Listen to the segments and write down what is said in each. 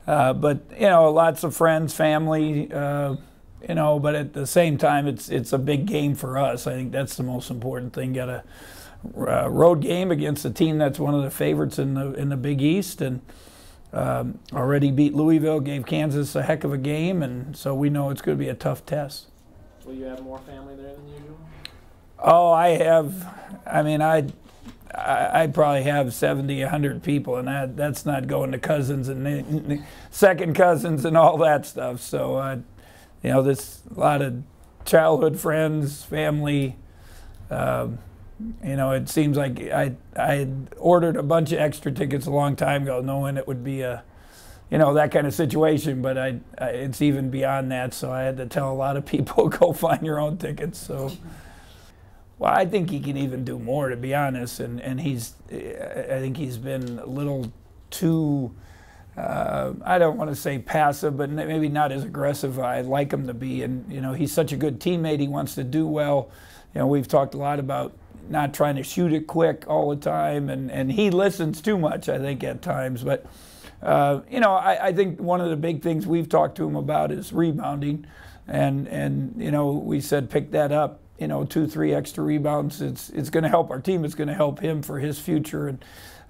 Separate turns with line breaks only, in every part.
But lots of friends, family. But at the same time, it's a big game for us. I think that's the most important thing. Got a road game against a team that's one of the favorites in the Big East, and already beat Louisville, gave Kansas a heck of a game, and so we know it's going to be a tough test.
Will you have more family there than usual?
Oh, I have. I mean, I probably have 70, 100 people, and that's not going to cousins and second cousins and all that stuff. So, there's a lot of childhood friends, family. It seems like I had ordered a bunch of extra tickets a long time ago, knowing it would be a, that kind of situation. But it's even beyond that, so I had to tell a lot of people, go find your own tickets. So, well, I think he can even do more, to be honest. And I think he's been a little too, I don't want to say passive, but maybe not as aggressive as I'd like him to be. And he's such a good teammate. He wants to do well. We've talked a lot about not trying to shoot it quick all the time, and he listens too much, I think, at times. But I think one of the big things we've talked to him about is rebounding, and we said pick that up, 2-3 extra rebounds. It's going to help our team. It's going to help him for his future,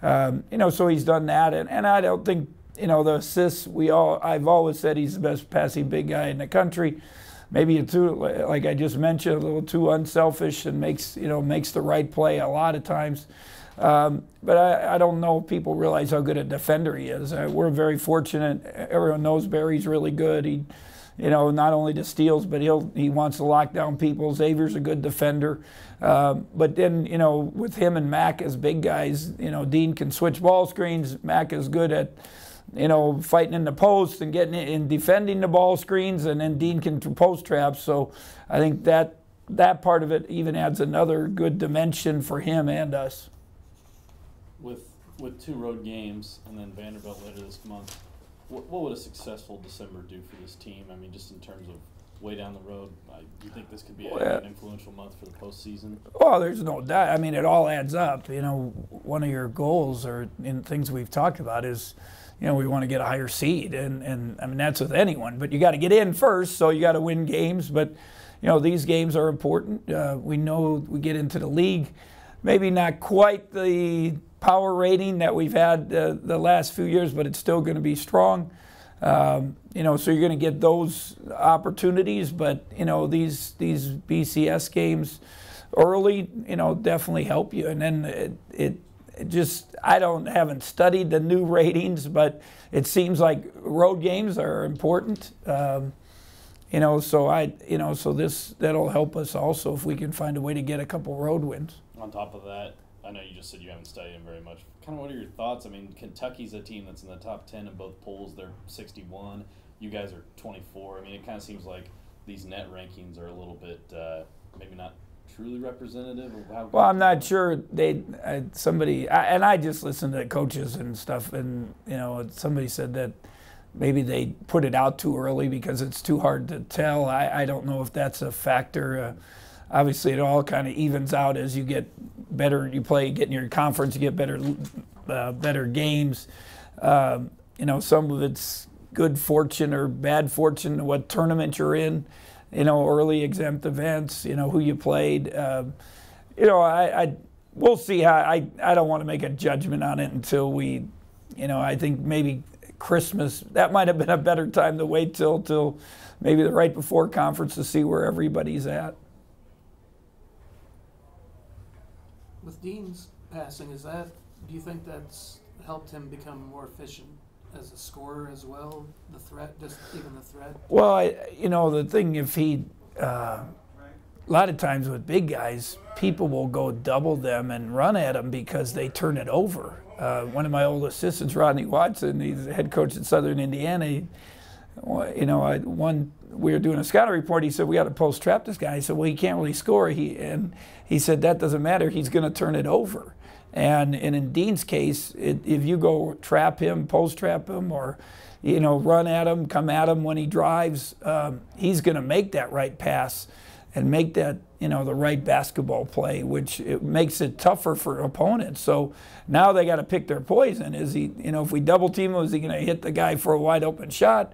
and so he's done that. And I don't think the assists. I've always said he's the best passing big guy in the country. Maybe like I just mentioned, a little too unselfish and makes the right play a lot of times. But I don't know if people realize how good a defender he is. We're very fortunate. Everyone knows Barry's really good. He, not only the steals, but he wants to lock down people. Xavier's a good defender. But then, with him and Mac as big guys, Dean can switch ball screens. Mac is good at fighting in the post and getting in defending the ball screens, and then Dean can post traps. So I think that part of it even adds another good dimension for him and us.
With 2 road games and then Vanderbilt later this month, what would a successful December do for this team? I mean, just in terms of way down the road, do you think this could be an influential month for the postseason?
Well, there's no doubt. I mean, it all adds up. One of your goals or in things we've talked about is, we want to get a higher seed, and I mean, that's with anyone, but you got to get in first, so you got to win games. But, these games are important. We know we get into the league, maybe not quite the power rating that we've had the last few years, but it's still going to be strong. So you're going to get those opportunities, but, these BCS games early, definitely help you. And then I haven't studied the new ratings, but it seems like road games are important. So that'll help us also if we can find a way to get a couple road wins.
On top of that, I know you just said you haven't studied him very much. Kind of what are your thoughts? I mean, Kentucky's a team that's in the top 10 in both polls. They're 61. You guys are 24. I mean, it kind of seems like these net rankings are a little bit maybe not truly representative of how.
Well, I'm not sure and I just listened to coaches and stuff, and somebody said that maybe they put it out too early because it's too hard to tell. I don't know if that's a factor. Obviously, it all kind of evens out as you get better. You get in your conference, you get better games. Some of it's good fortune or bad fortune, what tournament you're in. Early exempt events, who you played. We'll see how. I don't want to make a judgment on it until we, I think maybe Christmas, that might have been a better time to wait till maybe the right before conference to see where everybody's at.
With Dean's passing, do you think that's helped him become more efficient as a scorer as well? The threat. Well,
the thing, if he, a lot of times with big guys, people will go double them and run at them because they turn it over. One of my old assistants, Rodney Watson, he's the head coach at Southern Indiana. We were doing a scouting report. He said, we got to post trap this guy. I said, well, he can't really score. He said, that doesn't matter. He's going to turn it over. And in Dean's case, if you go trap him, post trap him, or run at him, come at him when he drives, he's going to make that right pass. make that, you know, the right basketball play, which it makes it tougher for opponents. So now they got to pick their poison. Is he, you know, if we double team him, is he going to hit the guy for a wide open shot?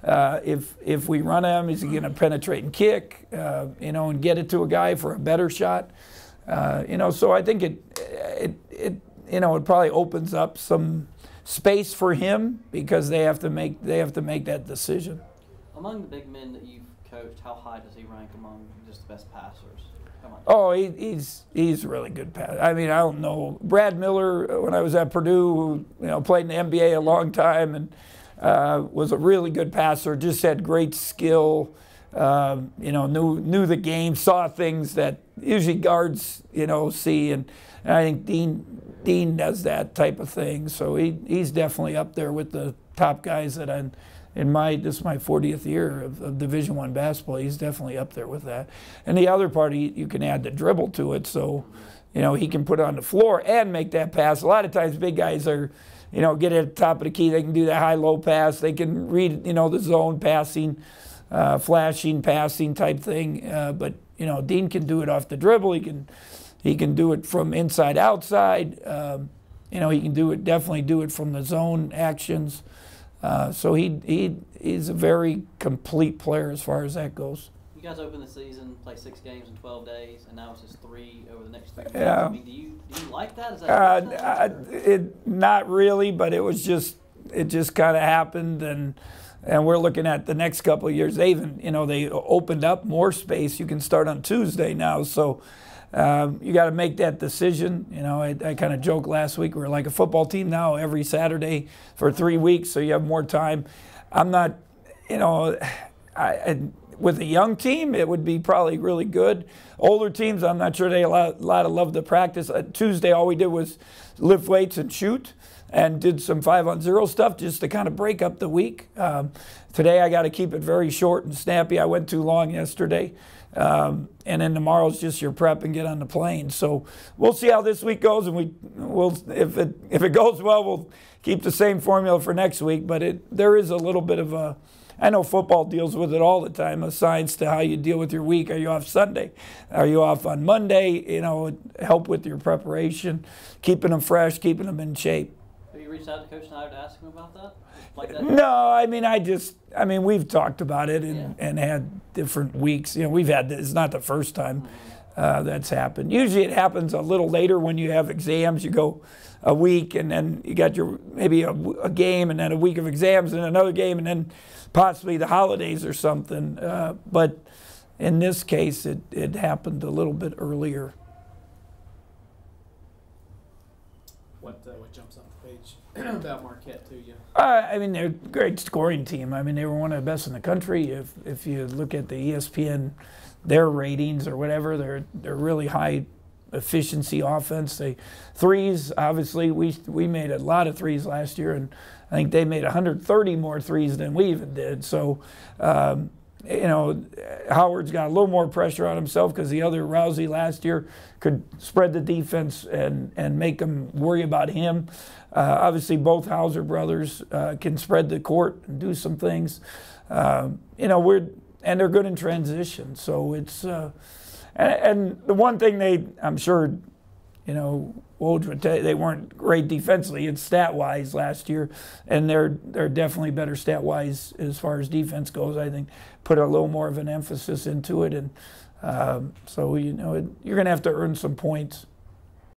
If we run him, is he going to penetrate and kick, you know, and get it to a guy for a better shot? You know, so I think it you know, it probably opens up some space for him because they have to make that decision.
Among the big men that you've coached, how high does he rank among just the best passers?
Oh, he's really good pass. I mean, I don't know. Brad Miller, when I was at Purdue, who, you know, played in the NBA a long time and was a really good passer, just had great skill, you know, knew the game, saw things that usually guards, you know, see. And I think Dean does that type of thing. So he's definitely up there with the top guys that this is my 40th year of Division I basketball. He's definitely up there with that. And the other part, you can add the dribble to it. So, you know, he can put it on the floor and make that pass. A lot of times big guys are, you know, get at the top of the key. They can do that high-low pass. They can read, you know, the zone passing, flashing, passing type thing. But, you know, Dean can do it off the dribble. He can do it from inside outside. You know, he can definitely do it from the zone actions. So he's a very complete player as far as that goes.
You guys opened the season, play 6 games in 12 days, and now it's just 3 over the next 3 months.
Yeah.
I mean, do you like that? Is that
not really, but it just kind of happened, and we're looking at the next couple of years. They even, you know, they opened up more space. You can start on Tuesday now, so you got to make that decision. You know, I kind of joked last week, we're like a football team now every Saturday for 3 weeks, so you have more time. I'm not, you know, with a young team, it would be probably really good. Older teams, I'm not sure they a lot of love to practice. Tuesday, all we did was lift weights and shoot, and did some 5-on-0 stuff just to kind of break up the week. Today, I got to keep it very short and snappy. I went too long yesterday. And then tomorrow's just your prep and get on the plane. So we'll see how this week goes, and we'll if it goes well, we'll keep the same formula for next week. But there is a little bit of a, I know football deals with it all the time, a science to how you deal with your week. Are you off Sunday? Are you off on Monday? You know, help with your preparation, keeping them fresh, keeping them in shape.
Have you reached out to Coach Snyder to ask him about that? Like that?
No, I mean, we've talked about it and had different weeks. You know, we've had this. It's not the first time that's happened. Usually it happens a little later when you have exams. You go a week and then you got maybe a game and then a week of exams and another game and then possibly the holidays or something. But in this case, it happened a little bit earlier.
What jumps off the page about Marquette to you?
I mean, they're a great scoring team. I mean, they were one of the best in the country. If you look at the ESPN, their ratings or whatever, they're really high efficiency offense. Threes, obviously, we made a lot of threes last year, and I think they made 130 more threes than we even did. So, you know, Howard's got a little more pressure on himself because the other Rousey last year could spread the defense and make them worry about him. Obviously, both Hauser brothers can spread the court and do some things. You know, and they're good in transition. So it's and the one thing I'm sure, you know, Woj would tell you, they weren't great defensively. It's stat-wise last year, and they're definitely better stat-wise as far as defense goes. I think put a little more of an emphasis into it, and so you know you're going to have to earn some points.